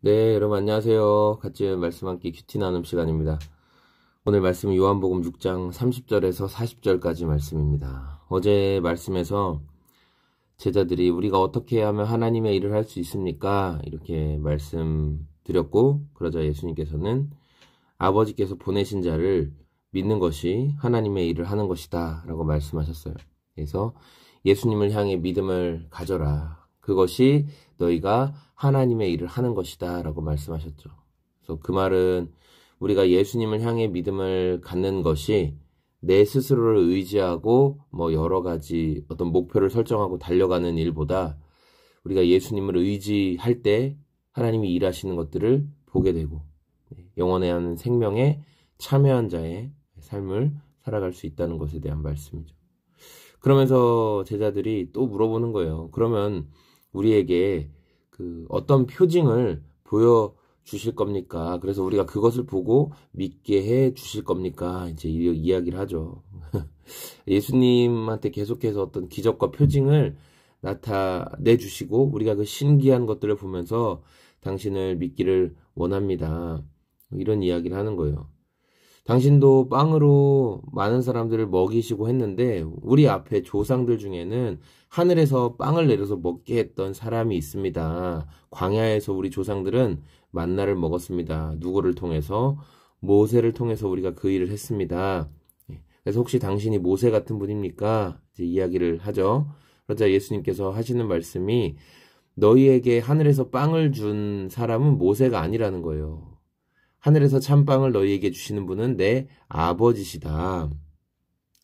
네, 여러분 안녕하세요. 같이 말씀 함께 큐티 나눔 시간입니다. 오늘 말씀은 요한복음 6장 30절에서 40절까지 말씀입니다. 어제 말씀에서 제자들이 우리가 어떻게 하면 하나님의 일을 할 수 있습니까? 이렇게 말씀드렸고, 그러자 예수님께서는 아버지께서 보내신 자를 믿는 것이 하나님의 일을 하는 것이다 라고 말씀하셨어요. 그래서 예수님을 향해 믿음을 가져라. 그것이 너희가 하나님의 일을 하는 것이다 라고 말씀하셨죠. 그래서 그 말은 우리가 예수님을 향해 믿음을 갖는 것이 내 스스로를 의지하고 여러 가지 어떤 목표를 설정하고 달려가는 일보다 우리가 예수님을 의지할 때 하나님이 일하시는 것들을 보게 되고 영원한 생명에 참여한 자의 삶을 살아갈 수 있다는 것에 대한 말씀이죠. 그러면서 제자들이 또 물어보는 거예요. 그러면 우리에게 어떤 표징을 보여주실 겁니까? 그래서 우리가 그것을 보고 믿게 해 주실 겁니까? 이제 이야기를 하죠. 예수님한테 계속해서 어떤 기적과 표징을 나타내 주시고 우리가 그 신기한 것들을 보면서 당신을 믿기를 원합니다. 이런 이야기를 하는 거예요. 당신도 빵으로 많은 사람들을 먹이시고 했는데 우리 앞에 조상들 중에는 하늘에서 빵을 내려서 먹게 했던 사람이 있습니다. 광야에서 우리 조상들은 만나를 먹었습니다. 누구를 통해서? 모세를 통해서 우리가 그 일을 했습니다. 그래서 혹시 당신이 모세 같은 분입니까? 이제 이야기를 하죠. 그러자 예수님께서 하시는 말씀이 너희에게 하늘에서 빵을 준 사람은 모세가 아니라는 거예요. 하늘에서 참빵을 너희에게 주시는 분은 내 아버지시다.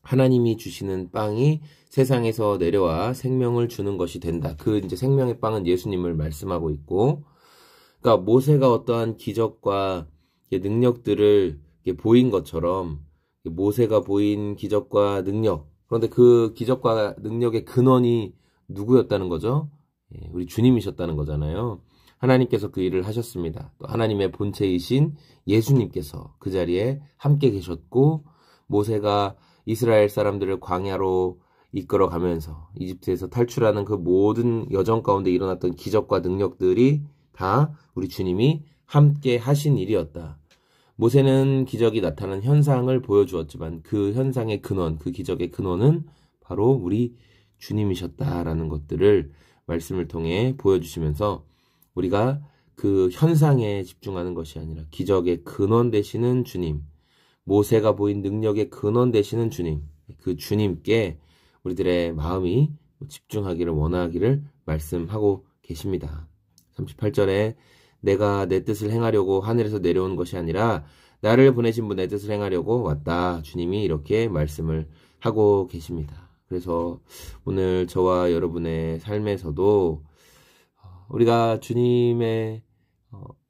하나님이 주시는 빵이 세상에서 내려와 생명을 주는 것이 된다. 이제 생명의 빵은 예수님을 말씀하고 있고, 그러니까 모세가 어떠한 기적과 능력들을 보인 것처럼 모세가 보인 기적과 능력, 그런데 그 기적과 능력의 근원이 누구였다는 거죠? 우리 주님이셨다는 거잖아요. 하나님께서 그 일을 하셨습니다. 또 하나님의 본체이신 예수님께서 그 자리에 함께 계셨고 모세가 이스라엘 사람들을 광야로 이끌어가면서 이집트에서 탈출하는 그 모든 여정 가운데 일어났던 기적과 능력들이 다 우리 주님이 함께 하신 일이었다. 모세는 기적이 나타나는 현상을 보여주었지만 그 현상의 근원, 그 기적의 근원은 바로 우리 주님이셨다라는 것들을 말씀을 통해 보여주시면서 우리가 그 현상에 집중하는 것이 아니라 기적의 근원 되시는 주님, 모세가 보인 능력의 근원 되시는 주님, 그 주님께 우리들의 마음이 집중하기를 원하기를 말씀하고 계십니다. 38절에 내가 내 뜻을 행하려고 하늘에서 내려온 것이 아니라 나를 보내신 분 내 뜻을 행하려고 왔다. 주님이 이렇게 말씀을 하고 계십니다. 그래서 오늘 저와 여러분의 삶에서도 우리가 주님의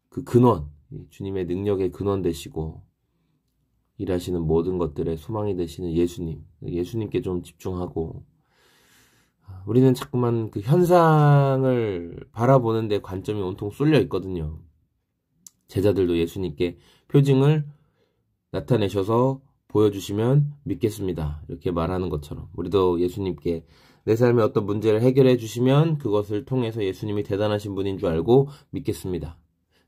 그 근원, 주님의 능력의 근원 되시고 일하시는 모든 것들의 소망이 되시는 예수님께 좀 집중하고 우리는 자꾸만 그 현상을 바라보는 데 관점이 온통 쏠려 있거든요. 제자들도 예수님께 표징을 나타내셔서 보여주시면 믿겠습니다. 이렇게 말하는 것처럼 우리도 예수님께 내 삶의 어떤 문제를 해결해 주시면 그것을 통해서 예수님이 대단하신 분인 줄 알고 믿겠습니다.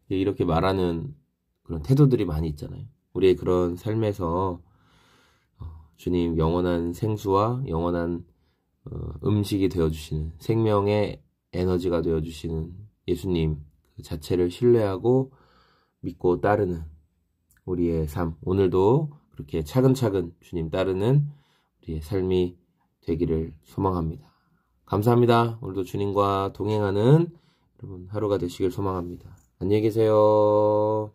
이렇게 말하는 그런 태도들이 많이 있잖아요. 우리의 그런 삶에서 주님 영원한 생수와 영원한 음식이 되어주시는 생명의 에너지가 되어주시는 예수님 그 자체를 신뢰하고 믿고 따르는 우리의 삶, 오늘도 그렇게 차근차근 주님 따르는 우리의 삶이 되기를 소망합니다. 감사합니다. 오늘도 주님과 동행하는 여러분 하루가 되시길 소망합니다. 안녕히 계세요.